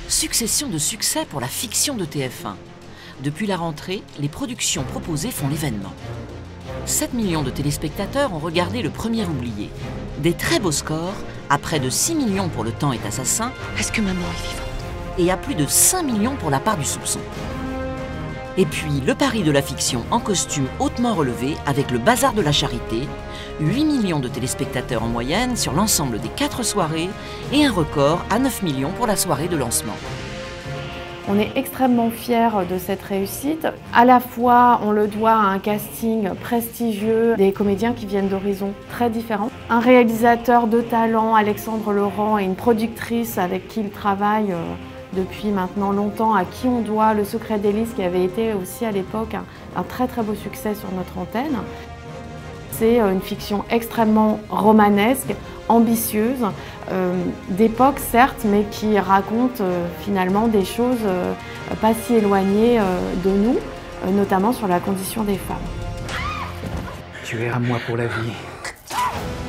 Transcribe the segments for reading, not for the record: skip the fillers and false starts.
Succession de succès pour la fiction de TF1. Depuis la rentrée, les productions proposées font l'événement. 7 millions de téléspectateurs ont regardé Le Premier Oublié. Des très beaux scores, à près de 6 millions pour Le Temps est assassin. Est-ce que maman est vivante? Et à plus de 5 millions pour La Part du soupçon. Et puis, le pari de la fiction en costume hautement relevé avec Le Bazar de la Charité, 8 millions de téléspectateurs en moyenne sur l'ensemble des 4 soirées et un record à 9 millions pour la soirée de lancement. On est extrêmement fiers de cette réussite. À la fois, on le doit à un casting prestigieux, des comédiens qui viennent d'horizons très différents. Un réalisateur de talent, Alexandre Laurent, et une productrice avec qui il travaille depuis maintenant longtemps, à qui on doit Le Secret d'Élise, qui avait été aussi à l'époque un très très beau succès sur notre antenne. C'est une fiction extrêmement romanesque, ambitieuse, d'époque certes, mais qui raconte finalement des choses pas si éloignées de nous, notamment sur la condition des femmes. Tu es à moi pour la vie.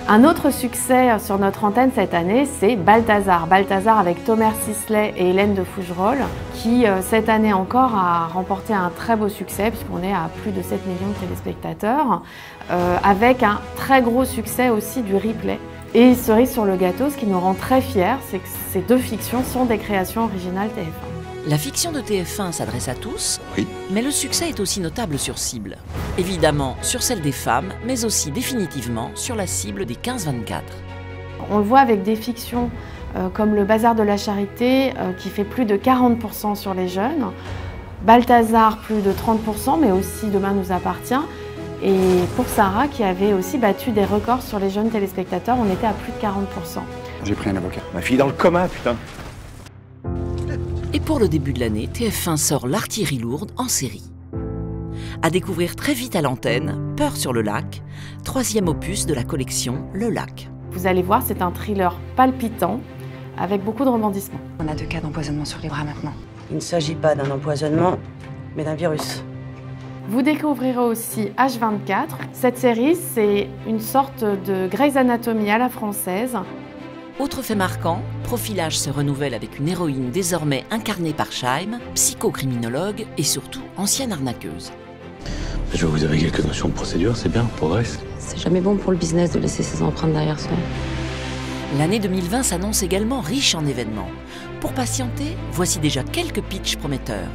Un autre succès sur notre antenne cette année, c'est Balthazar. Balthazar avec Thomas Sisley et Hélène de Fougerolles, qui cette année encore a remporté un très beau succès, puisqu'on est à plus de 7 millions de téléspectateurs, avec un très gros succès aussi du replay. Et cerise sur le gâteau, ce qui nous rend très fiers, c'est que ces deux fictions sont des créations originales TF1. La fiction de TF1 s'adresse à tous, Oui. mais le succès est aussi notable sur cible. Évidemment sur celle des femmes, mais aussi définitivement sur la cible des 15-24. On le voit avec des fictions comme Le Bazar de la Charité, qui fait plus de 40% sur les jeunes, Balthazar plus de 30%, mais aussi Demain nous appartient, et pour Sarah, qui avait aussi battu des records sur les jeunes téléspectateurs, on était à plus de 40%. J'ai pris un avocat. Ma fille est dans le coma, putain. Et pour le début de l'année, TF1 sort L'Artillerie lourde en série. À découvrir très vite à l'antenne, Peur sur le lac, 3e opus de la collection Le Lac. Vous allez voir, c'est un thriller palpitant, avec beaucoup de rebondissements. On a 2 cas d'empoisonnement sur les bras maintenant. Il ne s'agit pas d'un empoisonnement, mais d'un virus. Vous découvrirez aussi H24. Cette série, c'est une sorte de Grey's Anatomy à la française. Autre fait marquant, Profilage se renouvelle avec une héroïne désormais incarnée par Scheim, psychocriminologue et surtout ancienne arnaqueuse. Je vois que vous avez quelques notions de procédure, c'est bien, on progresse. C'est jamais bon pour le business de laisser ses empreintes derrière soi. L'année 2020 s'annonce également riche en événements. Pour patienter, voici déjà quelques pitchs prometteurs.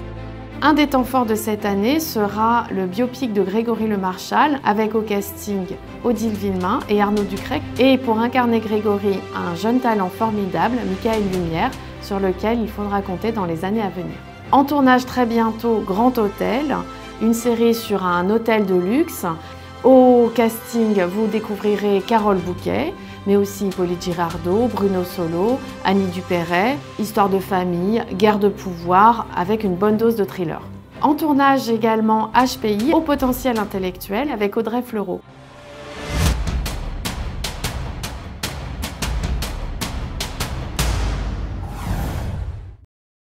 Un des temps forts de cette année sera le biopic de Grégory Le Marchal, avec au casting Odile Villemain et Arnaud Ducrec. Et pour incarner Grégory, un jeune talent formidable, Michael Lumière, sur lequel il faudra compter dans les années à venir. En tournage très bientôt, Grand Hôtel, une série sur un hôtel de luxe. Au casting, vous découvrirez Carole Bouquet, mais aussi Hippolyte Girardot, Bruno Solo, Annie Dupéret, histoire de famille, guerre de pouvoir, avec une bonne dose de thriller. En tournage également HPI, Haut potentiel intellectuel, avec Audrey Fleurot.